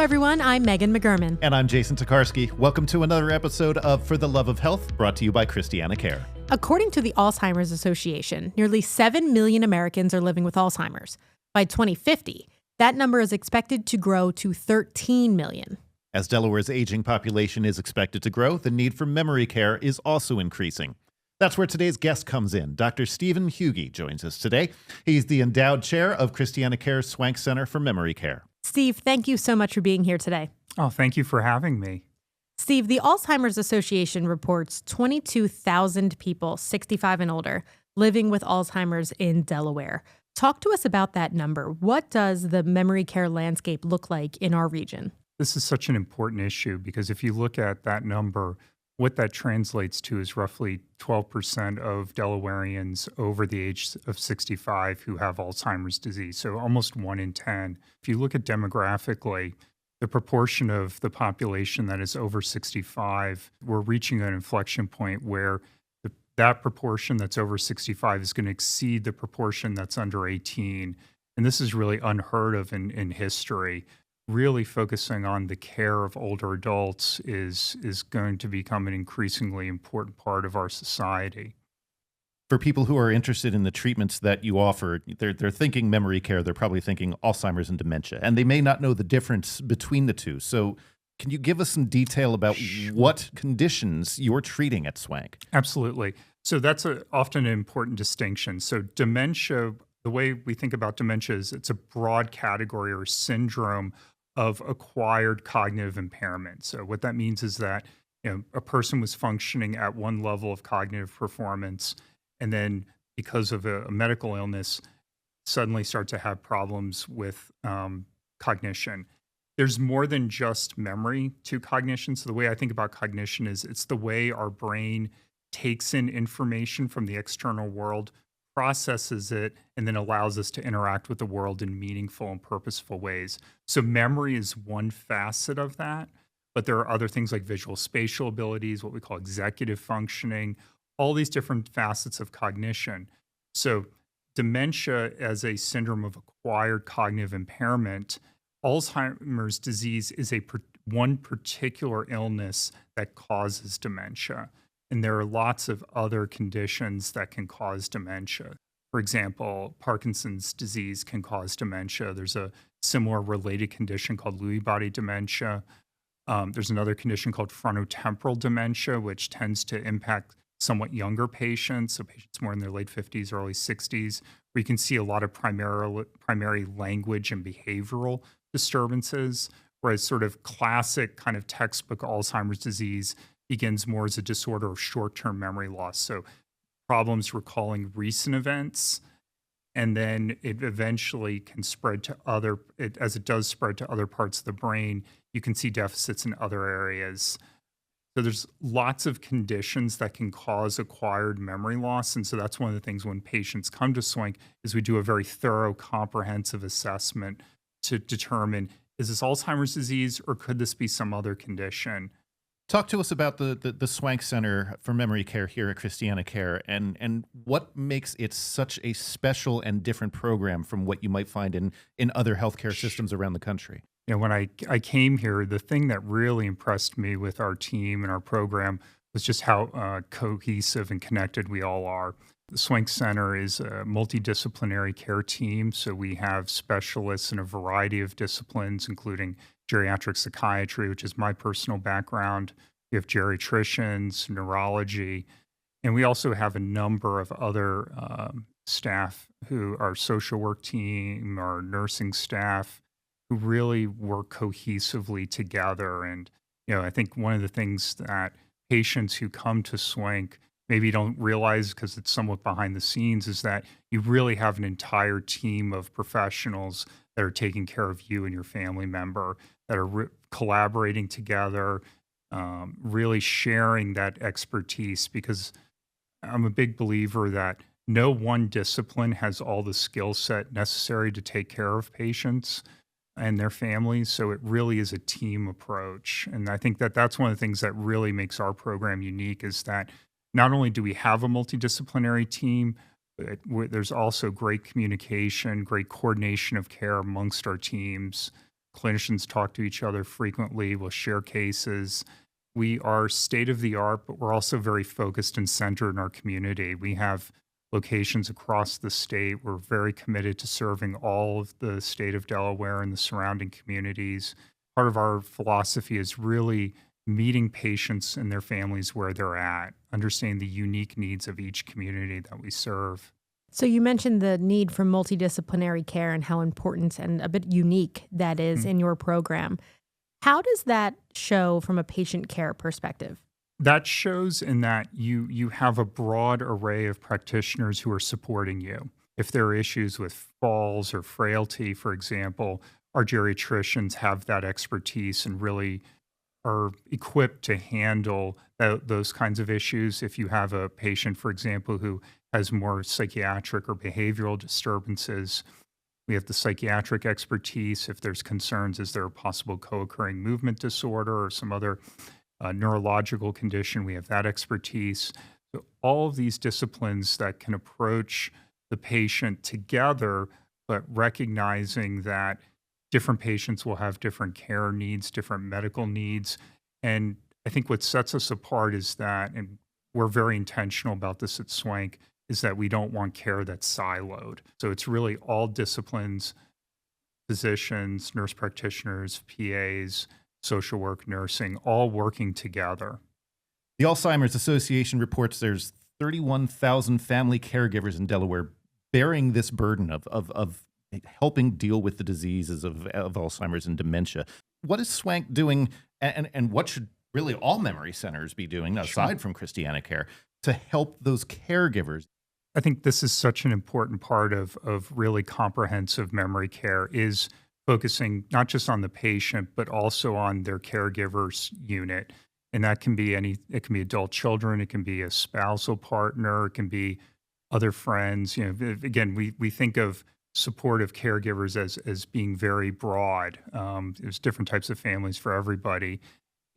everyone. I'm Megan McGurman. And I'm Jason Tokarski. Welcome to another episode of For the Love of Health, brought to you by ChristianaCare. According to the Alzheimer's Association, nearly 7 million Americans are living with Alzheimer's. By 2050, that number is expected to grow to 13 million. As Delaware's aging population is expected to grow, the need for memory care is also increasing. That's where today's guest comes in. Dr. Stephen Huege joins us today. He's the endowed chair of ChristianaCare's Swank Center for Memory Care. Steve, thank you so much for being here today. Oh, thank you for having me. Steve, the Alzheimer's Association reports 22,000 people 65 and older living with Alzheimer's in Delaware. Talk to us about that number. What does the memory care landscape look like in our region? This is such an important issue because if you look at that number, what that translates to is roughly 12% of Delawareans over the age of 65 who have Alzheimer's disease, so almost 1 in 10. If you look at demographically, the proportion of the population that is over 65, we're reaching an inflection point where that proportion that's over 65 is going to exceed the proportion that's under 18. And this is really unheard of in history. Really focusing on the care of older adults is going to become an increasingly important part of our society. For people who are interested in the treatments that you offer, they're thinking memory care, they're probably thinking Alzheimer's and dementia, and they may not know the difference between the two. So can you give us some detail about what conditions you're treating at Swank? Absolutely. So that's often an important distinction. So dementia, the way we think about dementia is it's a broad category or syndrome of acquired cognitive impairment. So what that means is that a person was functioning at one level of cognitive performance, and then because of a medical illness, suddenly start to have problems with cognition. There's more than just memory to cognition. So the way I think about cognition is it's the way our brain takes in information from the external world, processes it, and then allows us to interact with the world in meaningful and purposeful ways. So memory is one facet of that, but there are other things like visual spatial abilities, what we call executive functioning, all these different facets of cognition. So dementia as a syndrome of acquired cognitive impairment, Alzheimer's disease is one particular illness that causes dementia. And there are lots of other conditions that can cause dementia. For example, Parkinson's disease can cause dementia. There's a similar related condition called Lewy body dementia. There's another condition called frontotemporal dementia, which tends to impact somewhat younger patients, so patients more in their late 50s, early 60s, where you can see a lot of primary language and behavioral disturbances, whereas sort of classic kind of textbook Alzheimer's disease begins more as a disorder of short-term memory loss. So problems recalling recent events, and then it eventually can spread to as it does spread to other parts of the brain, you can see deficits in other areas. So there's lots of conditions that can cause acquired memory loss. And so that's one of the things when patients come to Swank is we do a very thorough, comprehensive assessment to determine, is this Alzheimer's disease or could this be some other condition? Talk to us about the Swank Center for Memory Care here at ChristianaCare and what makes it such a special and different program from what you might find in other healthcare systems around the country. When I came here, the thing that really impressed me with our team and our program was just how cohesive and connected we all are. The Swank Center is a multidisciplinary care team, so we have specialists in a variety of disciplines, including geriatric psychiatry, which is my personal background. We have geriatricians, neurology, and we also have a number of other staff who are social work team, our nursing staff, who really work cohesively together. And, I think one of the things that patients who come to Swank maybe don't realize because it's somewhat behind the scenes is that you really have an entire team of professionals that are taking care of you and your family member, that are collaborating together, really sharing that expertise, because I'm a big believer that no one discipline has all the skill set necessary to take care of patients and their families. So it really is a team approach. And I think that that's one of the things that really makes our program unique is that not only do we have a multidisciplinary team, but there's also great communication, great coordination of care amongst our teams. Clinicians talk to each other frequently. We'll share cases. We are state of the art, but we're also very focused and centered in our community. We have locations across the state. We're very committed to serving all of the state of Delaware and the surrounding communities. Part of our philosophy is really meeting patients and their families where they're at, understanding the unique needs of each community that we serve. So you mentioned the need for multidisciplinary care and how important and a bit unique that is in your program. How does that show from a patient care perspective? That shows in that you have a broad array of practitioners who are supporting you. If there are issues with falls or frailty, for example, our geriatricians have that expertise and really are equipped to handle those kinds of issues. If you have a patient, for example, who has more psychiatric or behavioral disturbances, we have the psychiatric expertise. If there's concerns, is there a possible co-occurring movement disorder or some other neurological condition, we have that expertise. So all of these disciplines that can approach the patient together, but recognizing that different patients will have different care needs, different medical needs. And I think what sets us apart is that, and we're very intentional about this at Swank, is that we don't want care that's siloed. So it's really all disciplines, physicians, nurse practitioners, PAs, social work, nursing, all working together. The Alzheimer's Association reports there's 31,000 family caregivers in Delaware bearing this burden of helping deal with the diseases of Alzheimer's and dementia. What is Swank doing, and what should really all memory centers be doing, aside from ChristianaCare, to help those caregivers? I think this is such an important part of really comprehensive memory care, is focusing not just on the patient, but also on their caregivers unit. And that can be it can be adult children, it can be a spousal partner, it can be other friends. You know, again, we think of supportive caregivers as being very broad. There's different types of families for everybody.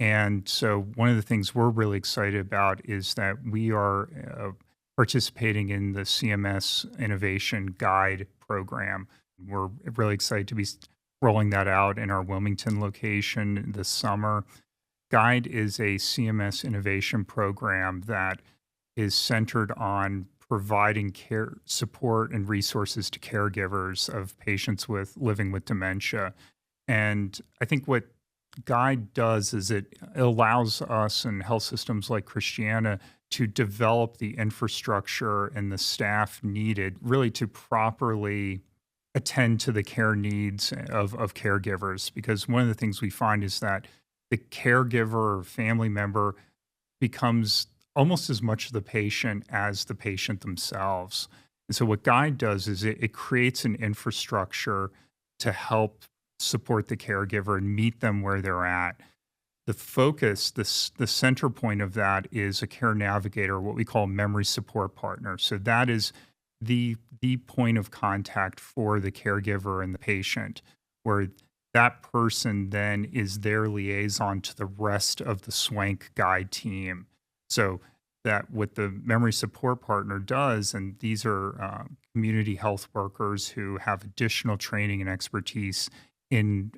And so one of the things we're really excited about is that we are participating in the CMS Innovation Guide program. We're really excited to be rolling that out in our Wilmington location this summer. Guide is a CMS innovation program that is centered on providing care support and resources to caregivers of patients living with dementia. And I think what Guide does is it allows us and health systems like Christiana to develop the infrastructure and the staff needed really to properly attend to the care needs of caregivers. Because one of the things we find is that the caregiver or family member becomes almost as much the patient as the patient themselves. And so what Guide does is it creates an infrastructure to help support the caregiver and meet them where they're at. The focus, the center point of that is a care navigator, what we call memory support partner. So that is the point of contact for the caregiver and the patient, where that person then is their liaison to the rest of the Swank Guide team. So that what the memory support partner does, and these are community health workers who have additional training and expertise in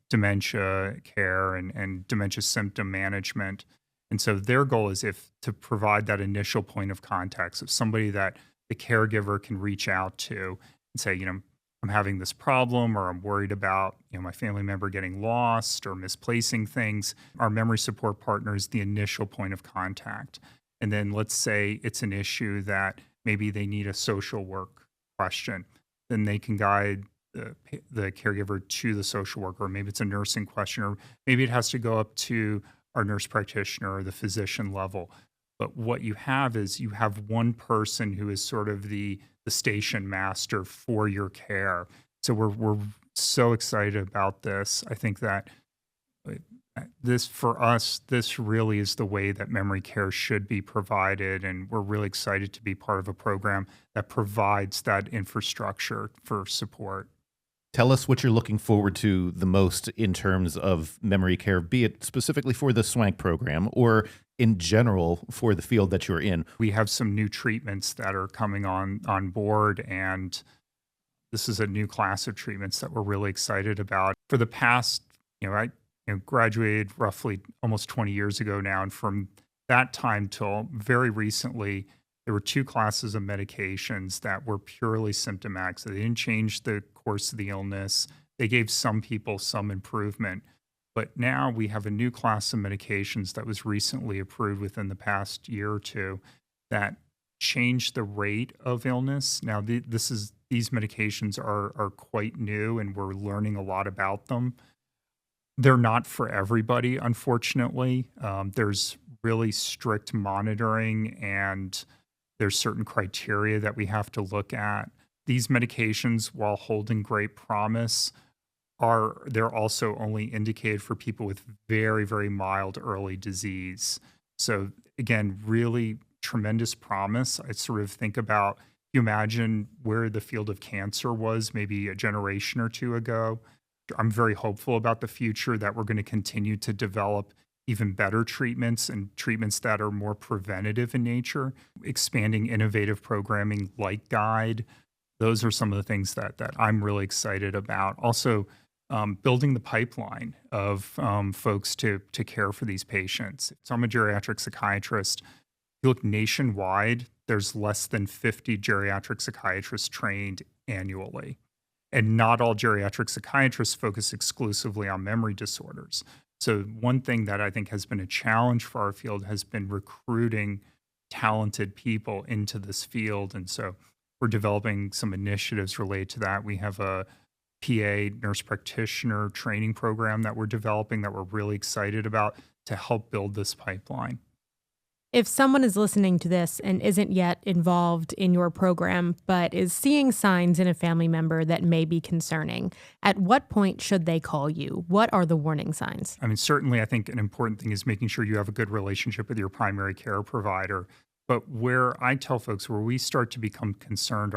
dementia care and dementia symptom management. And so their goal is to provide that initial point of contact. So somebody that the caregiver can reach out to and say, I'm having this problem, or I'm worried about, my family member getting lost or misplacing things. Our memory support partner is the initial point of contact. And then let's say it's an issue that maybe they need a social work question. Then they can guide the caregiver to the social worker. Or maybe it's a nursing question, or maybe it has to go up to our nurse practitioner or the physician level. But what you have is you have one person who is sort of the station master for your care. So we're so excited about this. I think that for us, this really is the way that memory care should be provided. And we're really excited to be part of a program that provides that infrastructure for support. Tell us what you're looking forward to the most in terms of memory care, be it specifically for the Swank program or in general for the field that you're in. We have some new treatments that are coming on board, and this is a new class of treatments that we're really excited about. For the past, I graduated roughly almost 20 years ago now, and from that time till very recently, there were two classes of medications that were purely symptomatic. So they didn't change the course of the illness. They gave some people some improvement. But now we have a new class of medications that was recently approved within the past year or two that change the rate of illness. Now, these medications are quite new, and we're learning a lot about them. They're not for everybody, unfortunately. There's really strict monitoring, and there's certain criteria that we have to look at. These medications, while holding great promise, they're also only indicated for people with very, very mild early disease. So again, really tremendous promise. I sort of think about, you imagine where the field of cancer was maybe a generation or two ago. I'm very hopeful about the future, that we're going to continue to develop even better treatments, and treatments that are more preventative in nature, expanding innovative programming like Guide. Those are some of the things that I'm really excited about. Also, building the pipeline of folks to care for these patients. So I'm a geriatric psychiatrist. If you look nationwide, there's less than 50 geriatric psychiatrists trained annually. And not all geriatric psychiatrists focus exclusively on memory disorders. So one thing that I think has been a challenge for our field has been recruiting talented people into this field. And so we're developing some initiatives related to that. We have a PA, nurse practitioner training program that we're developing that we're really excited about to help build this pipeline. If someone is listening to this and isn't yet involved in your program, but is seeing signs in a family member that may be concerning, at what point should they call you? What are the warning signs? I mean, certainly I think an important thing is making sure you have a good relationship with your primary care provider. But where I tell folks, where we start to become concerned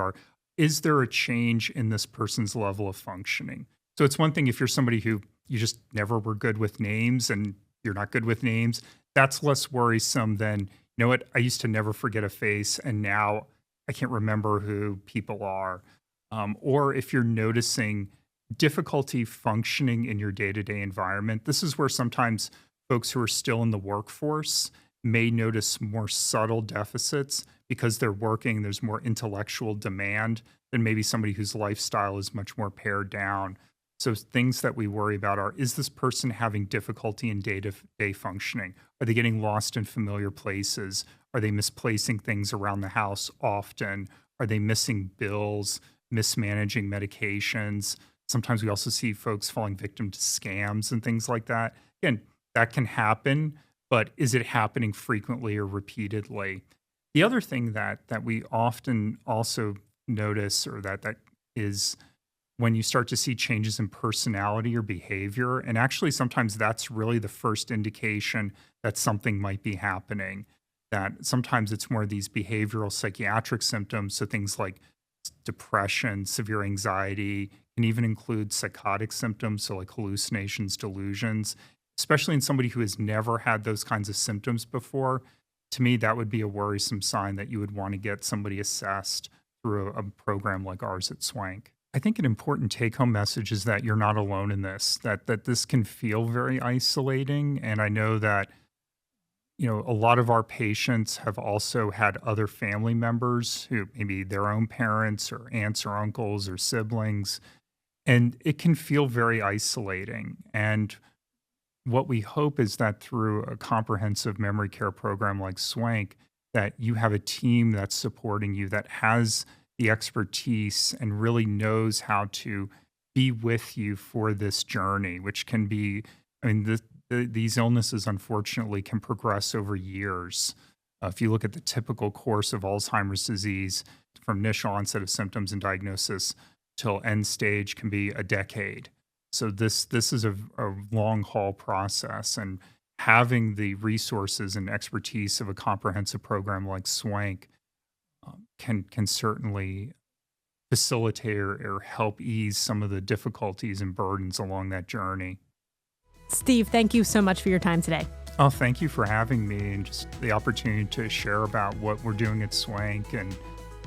is there a change in this person's level of functioning? So it's one thing if you're somebody who you just never were good with names and you're not good with names, that's less worrisome than, you know what, I used to never forget a face and now I can't remember who people are. Or if you're noticing difficulty functioning in your day-to-day environment, this is where sometimes folks who are still in the workforce may notice more subtle deficits because they're working, there's more intellectual demand than maybe somebody whose lifestyle is much more pared down. So things that we worry about is this person having difficulty in day-to-day functioning? Are they getting lost in familiar places? Are they misplacing things around the house often? Are they missing bills, mismanaging medications? Sometimes we also see folks falling victim to scams and things like that. Again, that can happen, but is it happening frequently or repeatedly? The other thing that we often also notice, or that is when you start to see changes in personality or behavior, and actually sometimes that's really the first indication that something might be happening, that sometimes it's more of these behavioral psychiatric symptoms, so things like depression, severe anxiety, can even include psychotic symptoms, so like hallucinations, delusions, especially in somebody who has never had those kinds of symptoms before. To me, that would be a worrisome sign that you would want to get somebody assessed through a program like ours at Swank. I think an important take-home message is that you're not alone in this, that this can feel very isolating. And I know that, a lot of our patients have also had other family members who maybe their own parents or aunts or uncles or siblings, and it can feel very isolating. And what we hope is that through a comprehensive memory care program like Swank, that you have a team that's supporting you, that has the expertise and really knows how to be with you for this journey, which can be, these illnesses unfortunately can progress over years. If you look at the typical course of Alzheimer's disease, from initial onset of symptoms and diagnosis till end stage can be a decade. So this is a long haul process, and having the resources and expertise of a comprehensive program like Swank can certainly facilitate or help ease some of the difficulties and burdens along that journey. Steve, thank you so much for your time today. Oh, thank you for having me, and just the opportunity to share about what we're doing at Swank and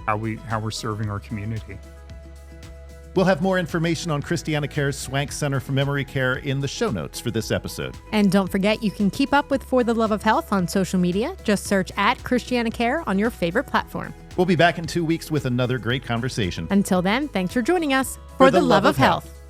how we're serving our community. We'll have more information on ChristianaCare's Swank Center for Memory Care in the show notes for this episode. And don't forget, you can keep up with For the Love of Health on social media. Just search @ChristianaCare on your favorite platform. We'll be back in 2 weeks with another great conversation. Until then, thanks for joining us for the love of health.